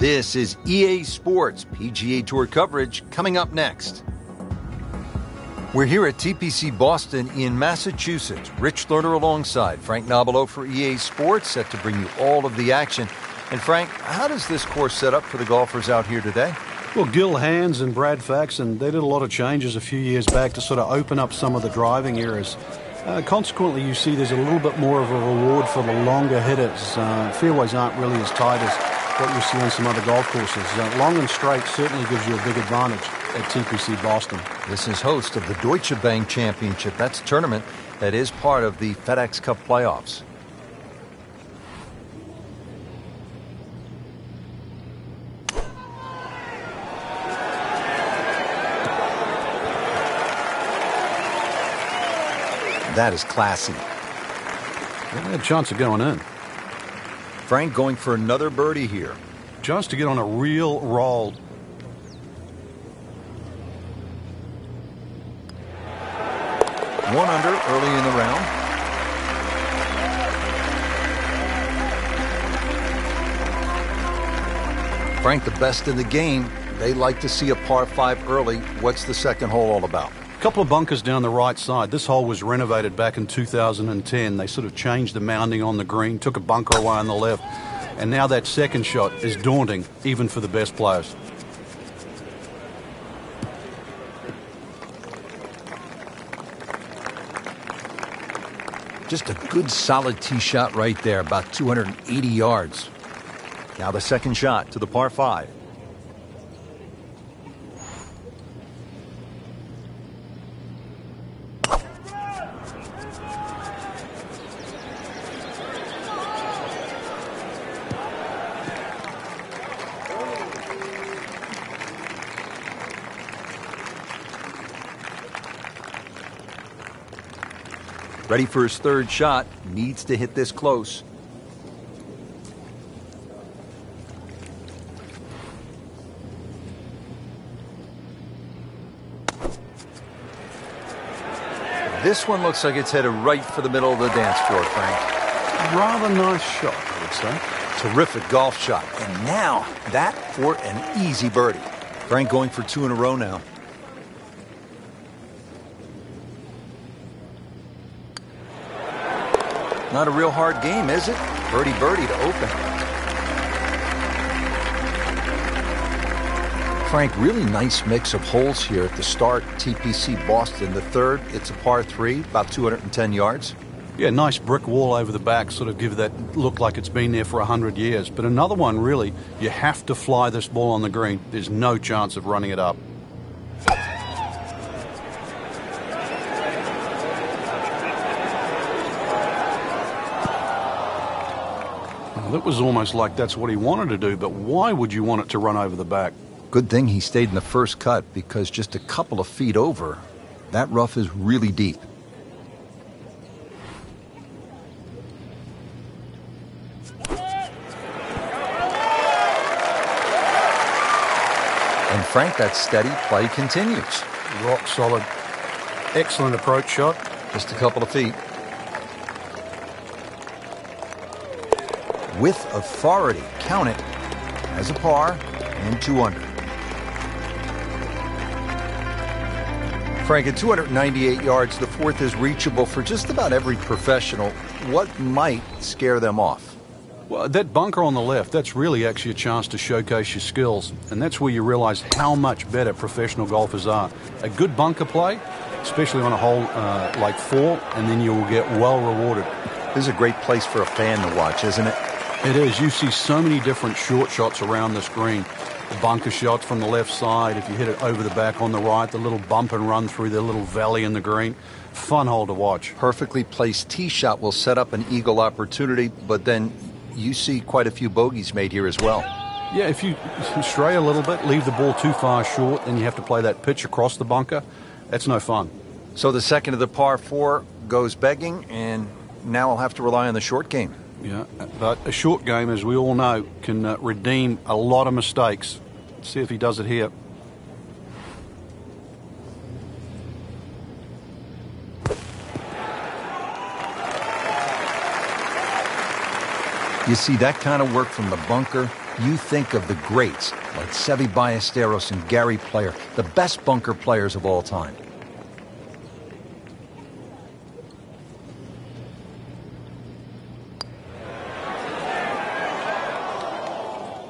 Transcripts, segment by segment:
This is EA Sports PGA Tour coverage coming up next. We're here at TPC Boston in Massachusetts. Rich Lerner alongside Frank Nobilo for EA Sports, set to bring you all of the action. And Frank, how does this course set up for the golfers out here today? Well, Gil Hands and Brad Faxon, they did a lot of changes a few years back to sort of open up some of the driving areas. Consequently, you see there's a little bit more of a reward for the longer hitters. Fairways aren't really as tight as what you see on some other golf courses. Long and straight certainly gives you a big advantage at TPC Boston. This is host of the Deutsche Bank Championship. That's a tournament that is part of the FedEx Cup playoffs. That is classy. They had a chance of going in. Frank going for another birdie here. Chance to get on a real roll. One under early in the round. Frank, the best in the game, they like to see a par 5 early. What's the second hole all about? A couple of bunkers down the right side. This hole was renovated back in 2010. They sort of changed the mounding on the green, took a bunker away on the left, and now that second shot is daunting, even for the best players. Just a good solid tee shot right there, about 280 yards. Now the second shot to the par 5. Ready for his third shot. Needs to hit this close. This one looks like it's headed right for the middle of the dance floor, Frank. Rather nice shot, I would say. Terrific golf shot. And now that for an easy birdie. Frank going for 2 in a row now. Not a real hard game, is it? Birdie to open. Frank, really nice mix of holes here at the start. TPC Boston. The third, it's a par 3, about 210 yards. Yeah, nice brick wall over the back, sort of give that look like it's been there for 100 years. But another one, really, you have to fly this ball on the green. There's no chance of running it up. That was almost like that's what he wanted to do, but why would you want it to run over the back? Good thing he stayed in the first cut, because just a couple of feet over, that rough is really deep. And Frank, that steady play continues. Rock solid. Excellent approach shot. Just a couple of feet. With authority, count it as a par and 2 under. Frank, at 298 yards, the fourth is reachable for just about every professional. What might scare them off? Well, that bunker on the left, that's really actually a chance to showcase your skills. And that's where you realize how much better professional golfers are. A good bunker play, especially on a hole like 4, and then you will get well rewarded. This is a great place for a fan to watch, isn't it? It is. You see so many different short shots around this green. The bunker shots from the left side, if you hit it over the back on the right, the little bump and run through the little valley in the green. Fun hole to watch. Perfectly placed tee shot will set up an eagle opportunity, but then you see quite a few bogeys made here as well. Yeah, if you stray a little bit, leave the ball too far short, then you have to play that pitch across the bunker. That's no fun. So the second of the par 4 goes begging, and now I'll have to rely on the short game. Yeah, but a short game, as we all know, can redeem a lot of mistakes. Let's see if he does it here. You see that kind of work from the bunker, You think of the greats like Seve Ballesteros and Gary Player, the best bunker players of all time.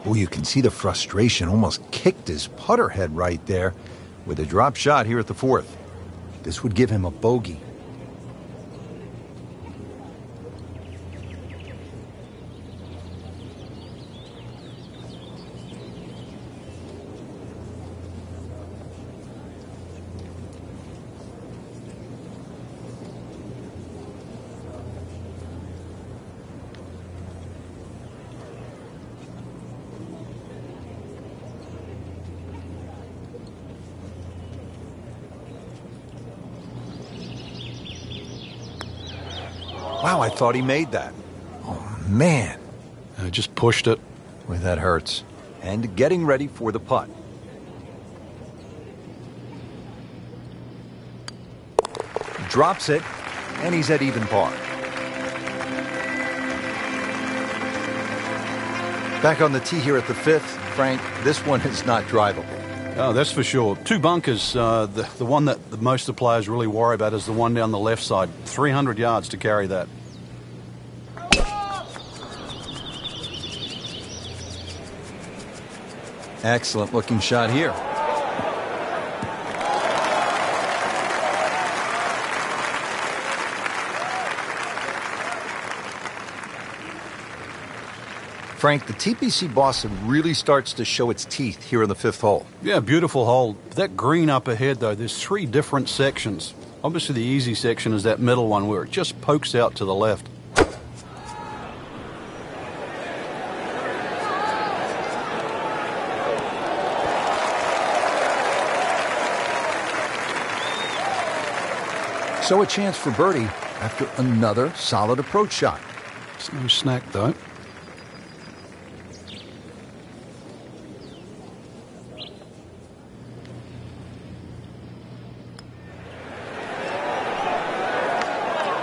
Oh, you can see the frustration. Almost kicked his putter head right there with a drop shot here at the fourth. This would give him a bogey. Wow, I thought he made that. Oh, man. I just pushed it. Boy, that hurts. And getting ready for the putt. Drops it, and he's at even par. Back on the tee here at the fifth. Frank, this one is not drivable. Oh, that's for sure. Two bunkers. The one that the most of the players really worry about is the one down the left side. 300 yards to carry that. Excellent looking shot here. Frank, the TPC Boston really starts to show its teeth here in the fifth hole. Yeah, beautiful hole. That green up ahead, though, there's three different sections. Obviously, the easy section is that middle one where it just pokes out to the left. So a chance for birdie after another solid approach shot. It's no snack, though.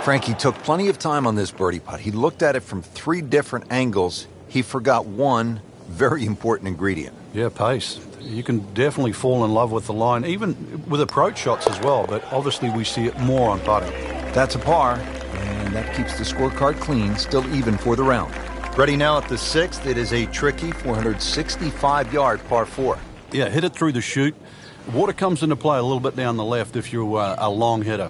Frankie took plenty of time on this birdie putt. He looked at it from three different angles. He forgot one very important ingredient. Yeah, pace. You can definitely fall in love with the line, even with approach shots as well, but obviously we see it more on putting. That's a par, and that keeps the scorecard clean, still even for the round. Ready now at the sixth. It is a tricky 465-yard par four. Yeah, hit it through the chute. Water comes into play a little bit down the left if you're a long hitter.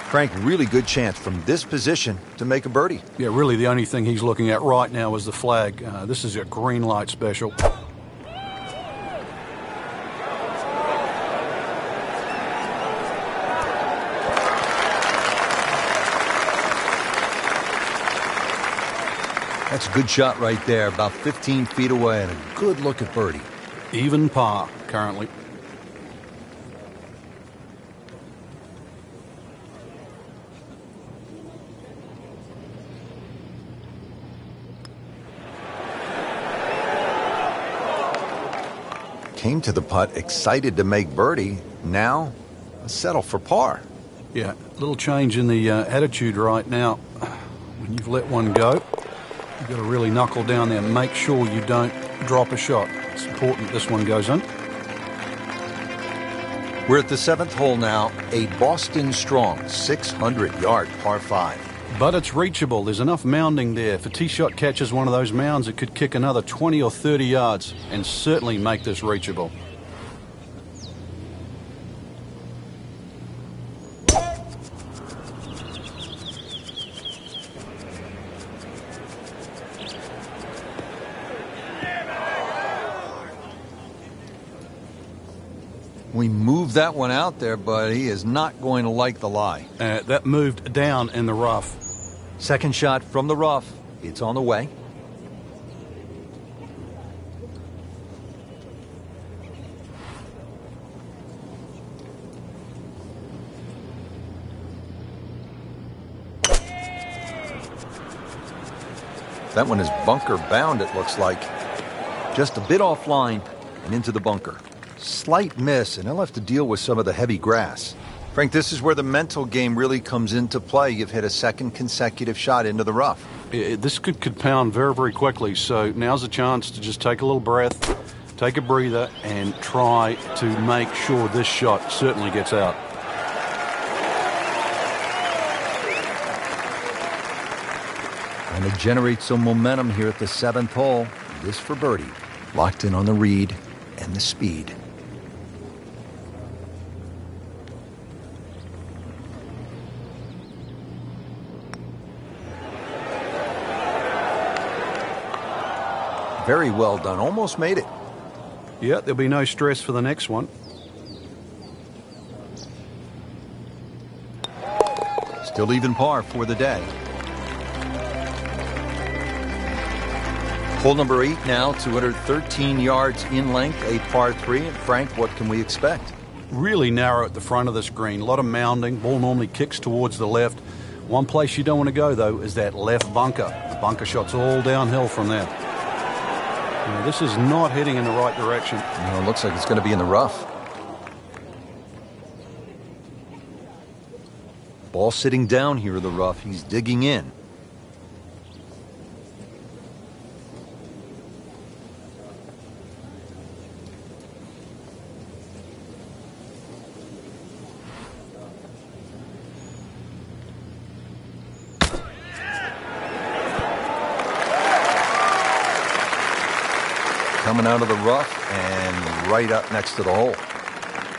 Frank, really good chance from this position to make a birdie. Yeah, really the only thing he's looking at right now is the flag. This is a green light special. That's a good shot right there, about 15 feet away, and a good look at birdie. Even par currently. Came to the putt excited to make birdie. Now, settle for par. Yeah, a little change in the attitude right now. When you've let one go, you've got to really knuckle down there and make sure you don't drop a shot. It's important this one goes in. We're at the seventh hole now, a Boston strong 600-yard par five. But it's reachable. There's enough mounding there. If a tee shot catches one of those mounds, it could kick another 20 or 30 yards and certainly make this reachable. We moved that one out there, but he is not going to like the lie. That moved down in the rough. Second shot from the rough. It's on the way. That one is bunker bound, it looks like. Just a bit offline and into the bunker. Slight miss, and he'll have to deal with some of the heavy grass. Frank, this is where the mental game really comes into play. You've hit a second consecutive shot into the rough. This could compound very, very quickly, so now's a chance to just take a little breath, take a breather, and try to make sure this shot certainly gets out. And to generate some momentum here at the 7th hole. This for birdie. Locked in on the read and the speed. Very well done. Almost made it. Yeah, there'll be no stress for the next one. Still even par for the day. Hole number 8 now, 213 yards in length, a par 3. And Frank, what can we expect? Really narrow at the front of this green. A lot of mounding. Ball normally kicks towards the left. One place you don't want to go, though, is that left bunker. The bunker shot's all downhill from there. Now, this is not heading in the right direction. No, it looks like it's going to be in the rough. Ball sitting down here in the rough. He's digging in. Coming out of the rough and right up next to the hole.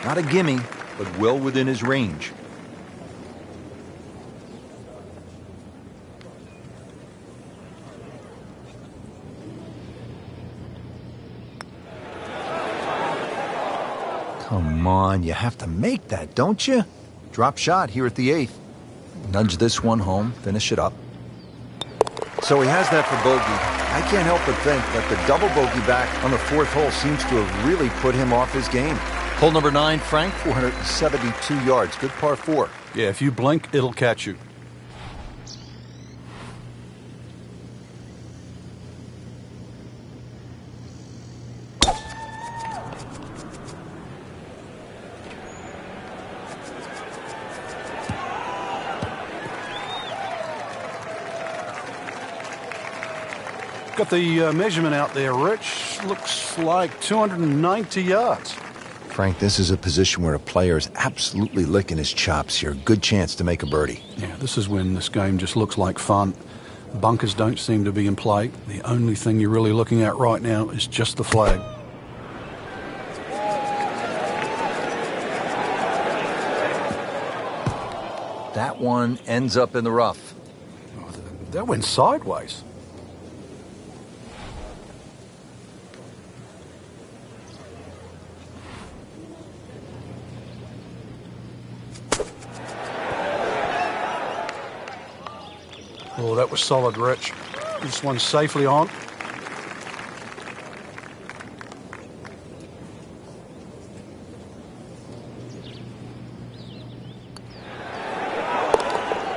Not a gimme, but well within his range. Come on, you have to make that, don't you? Drop shot here at the 8th. Nudge this one home, finish it up. So he has that for bogey. I can't help but think that the double bogey back on the 4th hole seems to have really put him off his game. Hole number 9, Frank, 472 yards. Good par 4. Yeah, if you blink, it'll catch you. Got the measurement out there, Rich. Looks like 290 yards. Frank, this is a position where a player is absolutely licking his chops here. Good chance to make a birdie. Yeah, this is when this game just looks like fun. Bunkers don't seem to be in play. The only thing you're really looking at right now is just the flag. That one ends up in the rough. Oh, that went sideways. Oh, that was solid, Rich. This one's safely on.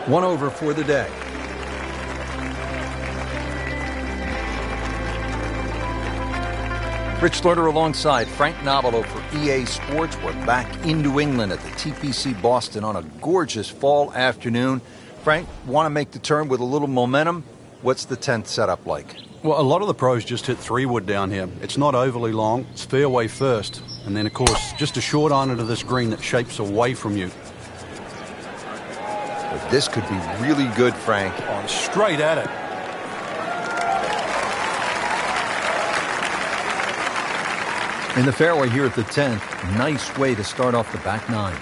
One over for the day. Rich Lerner alongside Frank Nobilo for EA Sports. We're back in New England at the TPC Boston on a gorgeous fall afternoon. Frank, want to make the turn with a little momentum? What's the 10th setup like? Well, a lot of the pros just hit 3-wood down here. It's not overly long. It's fairway first. And then, of course, just a short iron to this green that shapes away from you. But this could be really good, Frank. On straight at it. In the fairway here at the 10th, nice way to start off the back 9.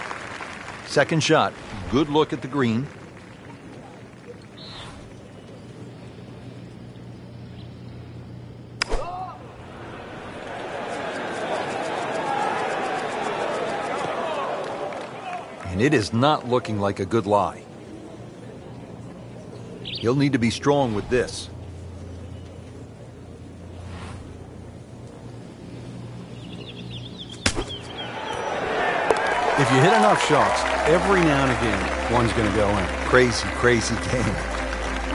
Second shot, good look at the green. And it is not looking like a good lie. He'll need to be strong with this. If you hit enough shots, every now and again, one's going to go in. Crazy, crazy game.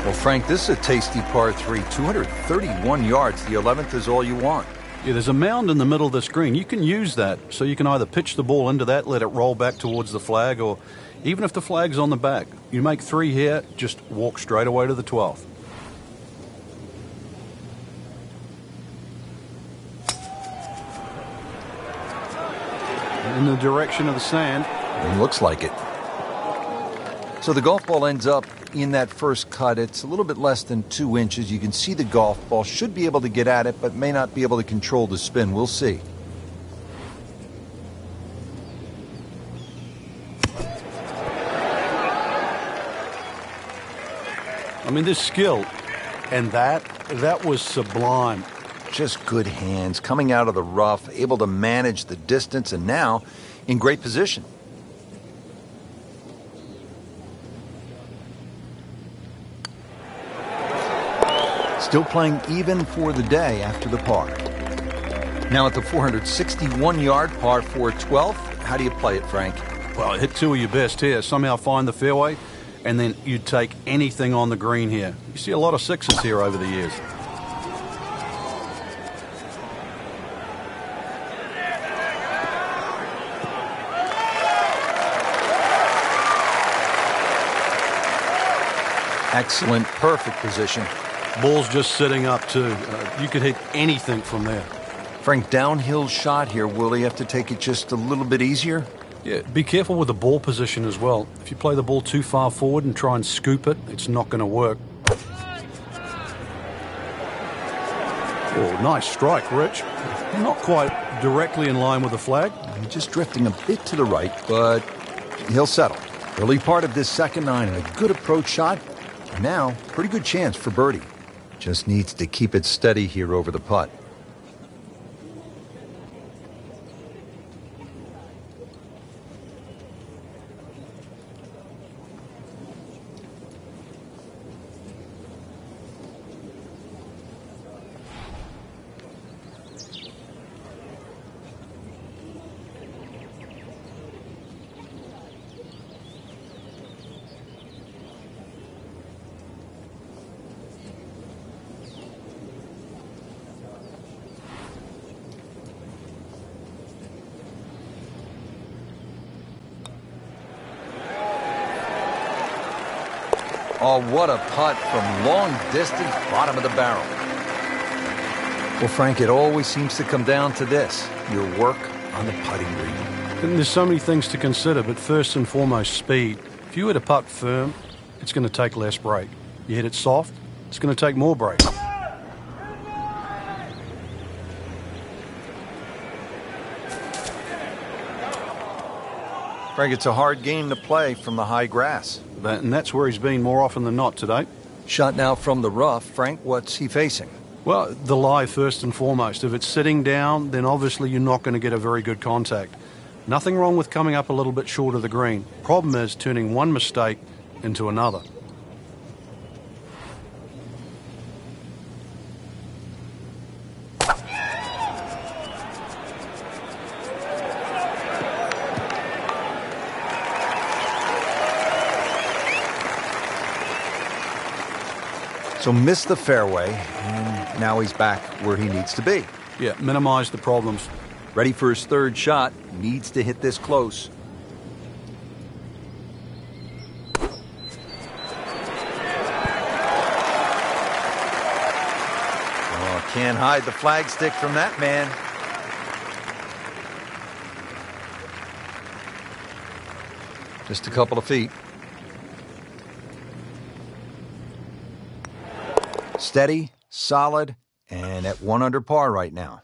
Well, Frank, this is a tasty par 3, 231 yards. The 11th is all you want. Yeah, there's a mound in the middle of this green. You can use that, so you can either pitch the ball into that, let it roll back towards the flag, or even if the flag's on the back, you make 3 here, just walk straight away to the 12th. In the direction of the sand. It looks like it. So the golf ball ends up in that first cut. It's a little bit less than 2 inches. You can see the golf ball. Should be able to get at it, but may not be able to control the spin. We'll see. I mean, this skill, and that was sublime. Just good hands, coming out of the rough, able to manage the distance, and now in great position. Still playing even for the day after the par. Now at the 461-yard par 4 12th, how do you play it, Frank? Well, hit 2 of your best here. Somehow find the fairway, and then you take anything on the green here. You see a lot of 6s here over the years. Excellent, perfect position. Ball's just sitting up, too. You could hit anything from there. Frank, downhill shot here. Will he have to take it just a little bit easier? Yeah, be careful with the ball position as well. If you play the ball too far forward and try and scoop it, it's not going to work. Oh, nice strike, Rich. Not quite directly in line with the flag. Just drifting a bit to the right, but he'll settle. Early part of this second 9 and a good approach shot. Now, pretty good chance for birdie. Just needs to keep it steady here over the putt. Oh, what a putt from long distance, bottom of the barrel. Well, Frank, it always seems to come down to this, your work on the putting green. And there's so many things to consider, but first and foremost, speed. If you hit a putt firm, it's going to take less break. You hit it soft, it's going to take more break. Frank, it's a hard game to play from the high grass. And that's where he's been more often than not today. Shot now from the rough. Frank, what's he facing? Well, the lie first and foremost. If it's sitting down, then obviously you're not going to get a very good contact. Nothing wrong with coming up a little bit short of the green. Problem is turning one mistake into another. So missed the fairway, and now he's back where he needs to be. Yeah, minimize the problems. Ready for his third shot, needs to hit this close. Oh, can't hide the flagstick from that man. Just a couple of feet. Steady, solid, and at 1 under par right now.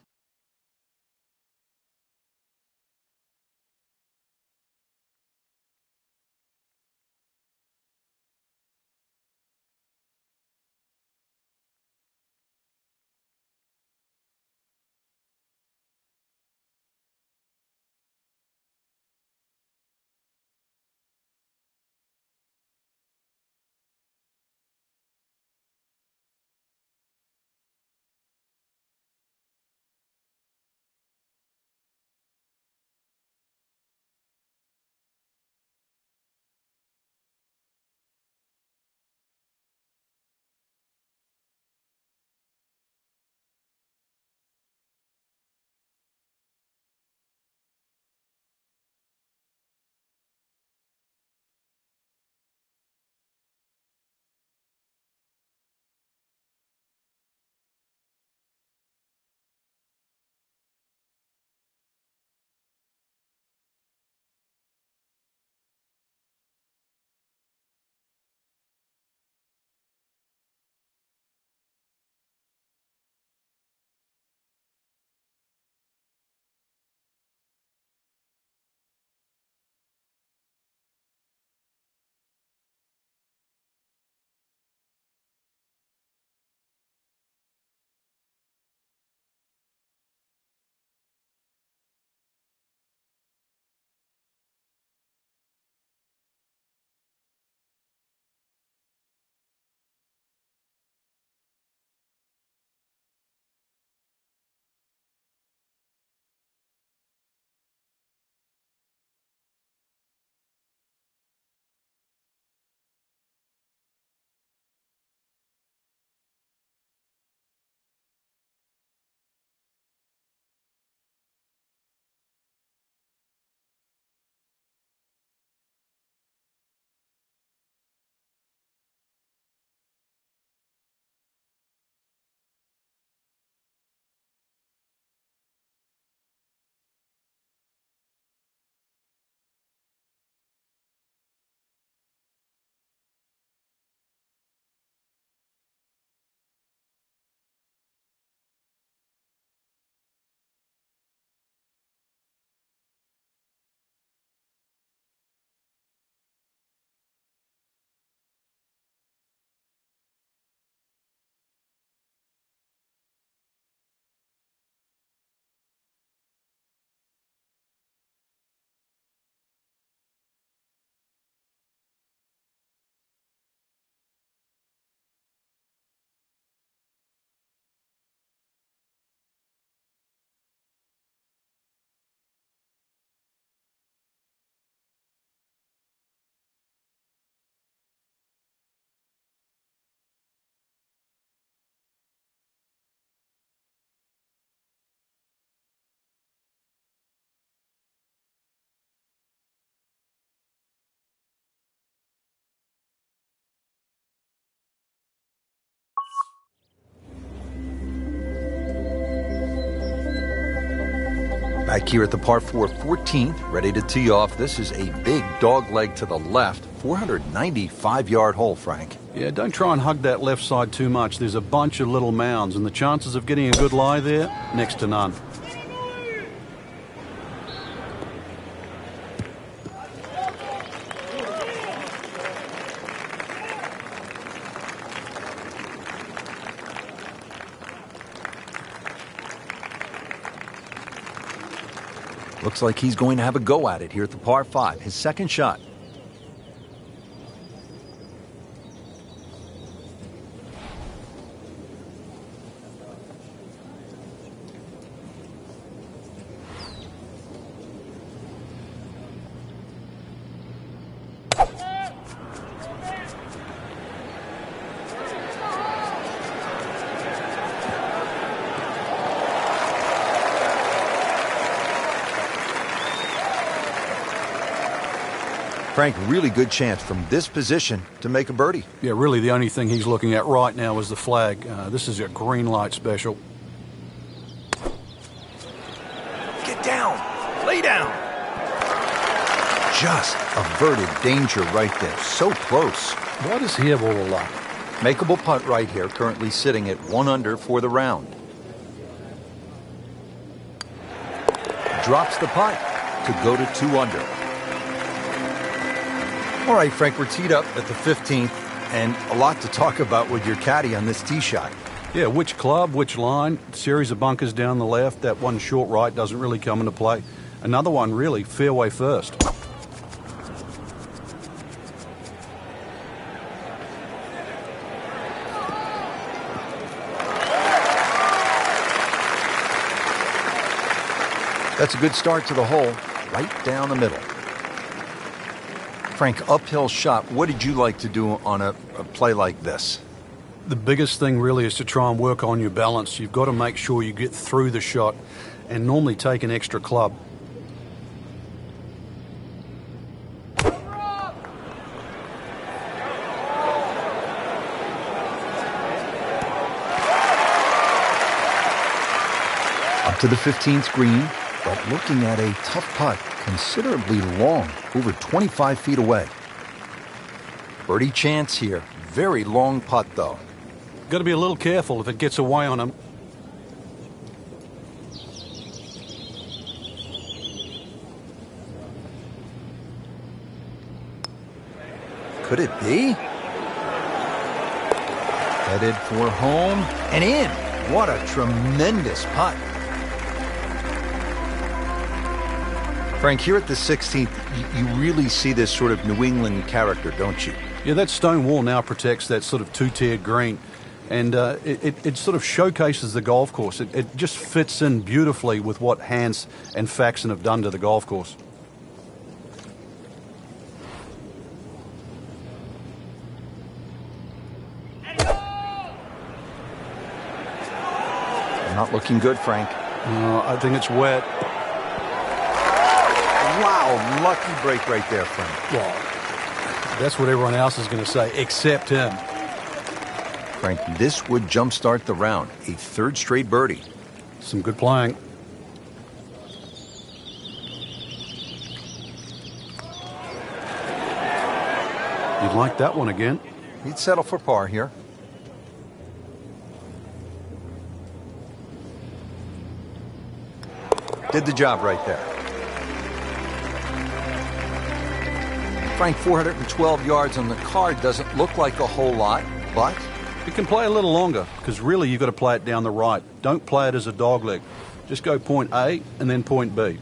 Back here at the par 4 14th, ready to tee off. This is a big dog leg to the left, 495-yard hole, Frank. Yeah, don't try and hug that left side too much. There's a bunch of little mounds, and the chances of getting a good lie there, next to none. Looks like he's going to have a go at it here at the par 5, his second shot. Frank, really good chance from this position to make a birdie. Yeah, really the only thing he's looking at right now is the flag. This is a green light special. Get down. Lay down. Just averted danger right there. So close. Why does he have all the luck? Makeable putt right here, currently sitting at 1 under for the round. Drops the putt to go to 2 under. All right, Frank, we're teed up at the 15th, and a lot to talk about with your caddy on this tee shot. Yeah, which club, which line, series of bunkers down the left, that one short right doesn't really come into play. Another one, really, fairway first. That's a good start to the hole, right down the middle. Frank, uphill shot. What did you like to do on a play like this? The biggest thing really is to try and work on your balance. You've got to make sure you get through the shot and normally take an extra club. Up to the 15th green, but looking at a tough putt, considerably long, over 25 feet away. Birdie chance here. Very long putt, though. Got to be a little careful if it gets away on him. Could it be? Headed for home and in. What a tremendous putt. Frank, here at the 16th, you really see this sort of New England character, don't you? Yeah, that stone wall now protects that sort of two-tiered green. And it sort of showcases the golf course. It just fits in beautifully with what Hans and Faxon have done to the golf course. Not looking good, Frank. I think it's wet. Wow, lucky break right there, Frank. Well, that's what everyone else is going to say, except him. Frank, this would jumpstart the round. A third straight birdie. Some good playing. You'd like that one again. He'd settle for par here. Did the job right there. Frank, 412 yards on the card doesn't look like a whole lot, but you can play a little longer because really you've got to play it down the right. Don't play it as a dog leg. Just go point A and then point B.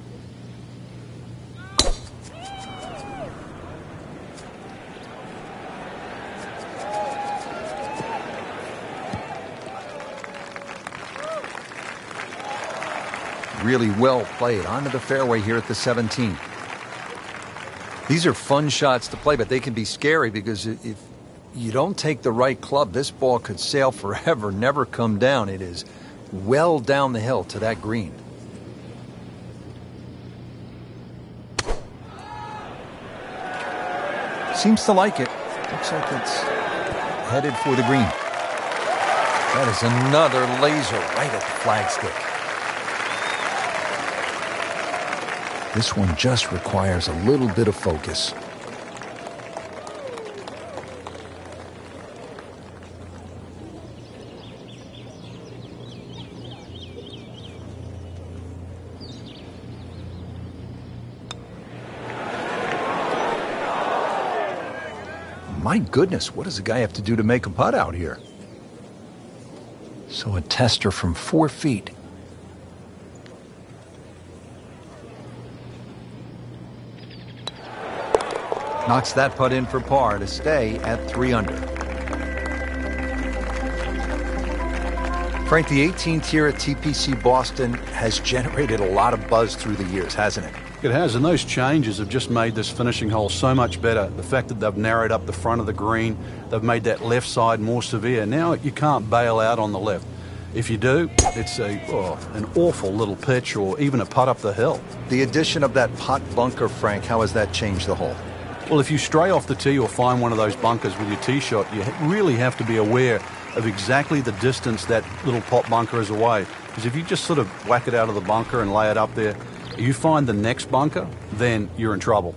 Really well played onto the fairway here at the 17th. These are fun shots to play, but they can be scary because if you don't take the right club, this ball could sail forever, never come down. It is well down the hill to that green. Seems to like it. Looks like it's headed for the green. That is another laser right at the flagstick. This one just requires a little bit of focus. My goodness, what does a guy have to do to make a putt out here? So a tester from 4 feet. Knocks that putt in for par to stay at 3 under. Frank, the 18th here at TPC Boston has generated a lot of buzz through the years, hasn't it? It has, and those changes have just made this finishing hole so much better. The fact that they've narrowed up the front of the green, they've made that left side more severe. Now you can't bail out on the left. If you do, it's an awful little pitch or even a putt up the hill. The addition of that pot bunker, Frank, how has that changed the hole? Well, if you stray off the tee or find one of those bunkers with your tee shot, you really have to be aware of exactly the distance that little pot bunker is away. Because if you just sort of whack it out of the bunker and lay it up there, you find the next bunker, then you're in trouble.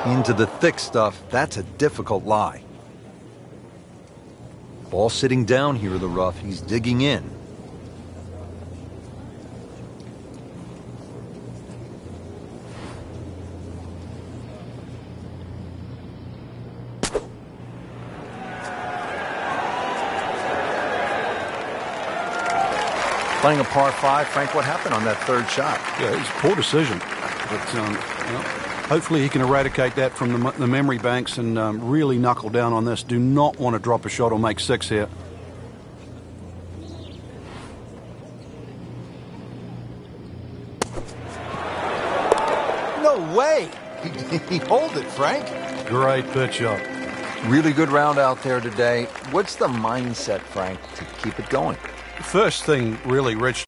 Into the thick stuff, that's a difficult lie. Ball sitting down here in the rough, he's digging in. Playing a par 5, Frank, what happened on that third shot? Yeah, it's a poor decision. But hopefully he can eradicate that from the memory banks and really knuckle down on this. Do not want to drop a shot or make 6 here. No way! He holed it, Frank. Great pitch up. Really good round out there today. What's the mindset, Frank, to keep it going? First thing, really, Rich,